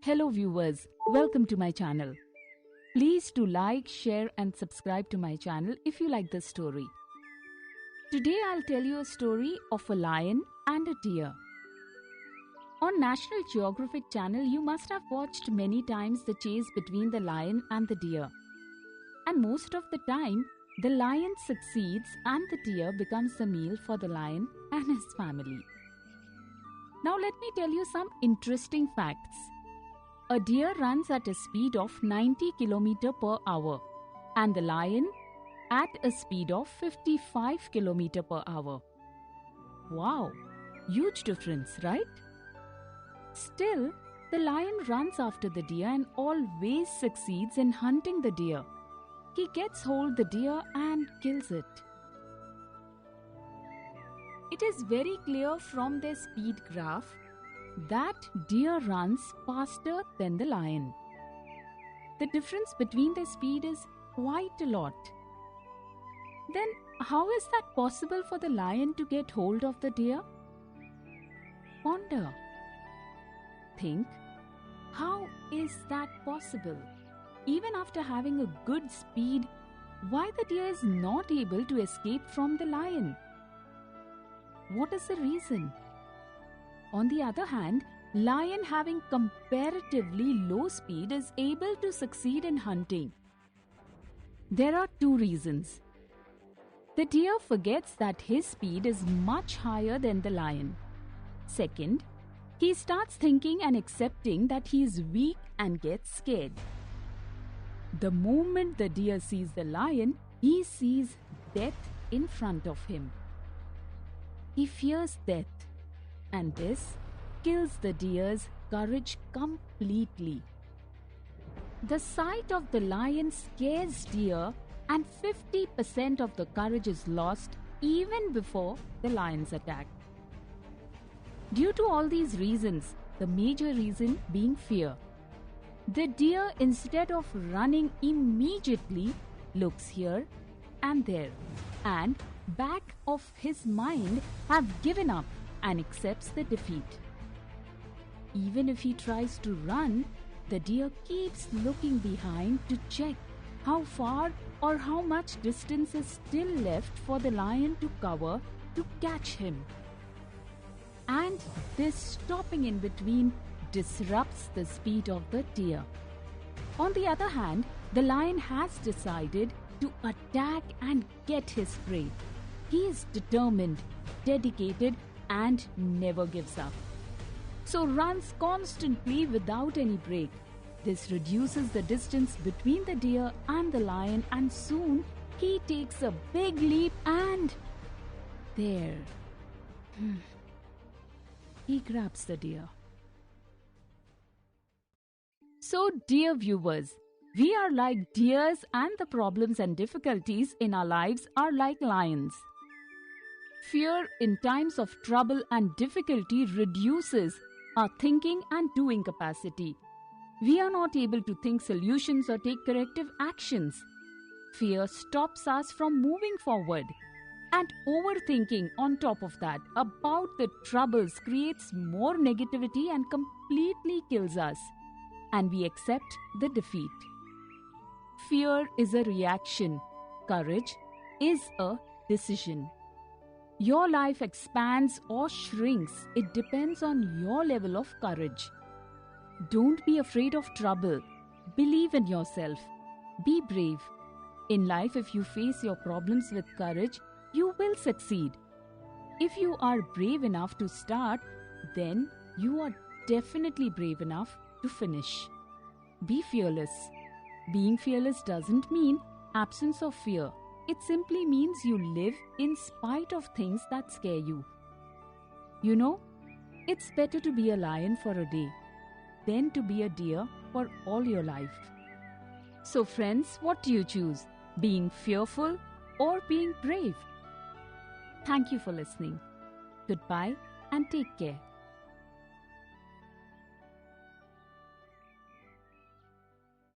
Hello viewers, welcome to my channel. Please do like, share and subscribe to my channel if you like this story. Today I'll tell you a story of a lion and a deer. On National Geographic channel you must have watched many times the chase between the lion and the deer. And most of the time, the lion succeeds and the deer becomes the meal for the lion and his family. Now let me tell you some interesting facts. A deer runs at a speed of 90 km per hour and the lion at a speed of 55 km per hour. Wow, huge difference, right? Still, the lion runs after the deer and always succeeds in hunting the deer. He gets hold of the deer and kills it. It is very clear from their speed graph that deer runs faster than the lion. The difference between their speed is quite a lot. Then how is that possible for the lion to get hold of the deer? Ponder. Think, how is that possible? Even after having a good speed, why the deer is not able to escape from the lion? What is the reason? On the other hand, lion having comparatively low speed is able to succeed in hunting. There are two reasons. The deer forgets that his speed is much higher than the lion. Second, he starts thinking and accepting that he is weak and gets scared. The moment the deer sees the lion, he sees death in front of him. He fears death, and this kills the deer's courage completely. The sight of the lion scares deer, and 50% of the courage is lost even before the lion's attack. Due to all these reasons, the major reason being fear, the deer, instead of running immediately, looks here and there, and back of his mind have given up and accepts the defeat. Even if he tries to run, the deer keeps looking behind to check how far or how much distance is still left for the lion to cover to catch him. And this stopping in between disrupts the speed of the deer. On the other hand, the lion has decided to attack and get his prey. He is determined, dedicated, and never gives up. So runs constantly without any break. This reduces the distance between the deer and the lion, and soon he takes a big leap and there. He grabs the deer. So, dear viewers, we are like deers and the problems and difficulties in our lives are like lions. Fear in times of trouble and difficulty reduces our thinking and doing capacity. We are not able to think solutions or take corrective actions. Fear stops us from moving forward. And overthinking on top of that about the troubles creates more negativity and completely kills us. And we accept the defeat. Fear is a reaction. Courage is a decision. Your life expands or shrinks. It depends on your level of courage. Don't be afraid of trouble. Believe in yourself. Be brave. In life, if you face your problems with courage, you will succeed. If you are brave enough to start, then you are definitely brave enough to finish. Be fearless. Being fearless doesn't mean absence of fear. It simply means you live in spite of things that scare you. You know, it's better to be a lion for a day than to be a deer for all your life. So friends, what do you choose? Being fearful or being brave? Thank you for listening. Goodbye and take care.